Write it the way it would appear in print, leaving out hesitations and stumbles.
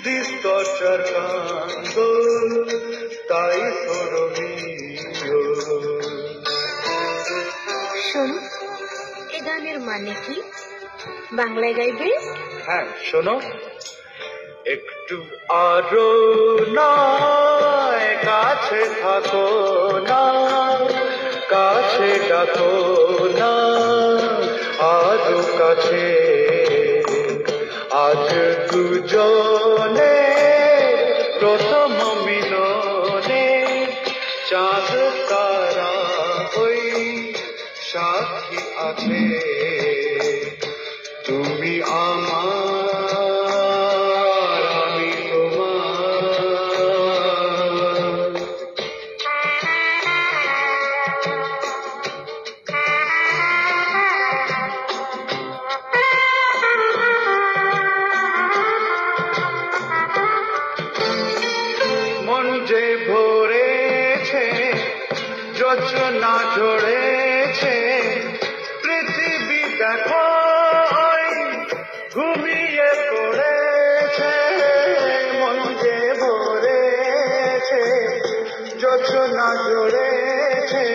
This torture can't go, তাই করমিও। শোনো, এ গানের মানে কি? বাংলায় গাইবে? হ্যাঁ শোনো, একটু আরো নয়, কাছে থাকো না, কাছে ডাকো না, আরো কাছে। আজ দুজনে প্রথম মিলনে, চাঁদ তারা ওই সাক্ষী আছে। তুমি আমার, আমি তোমার। মন যে ভরেছে, যোজনা ঝরেছে, পৃথিবী দেখো ঘুমিয়ে পড়েছে। মন যে ভরেছে, যোজনা ঝরেছে,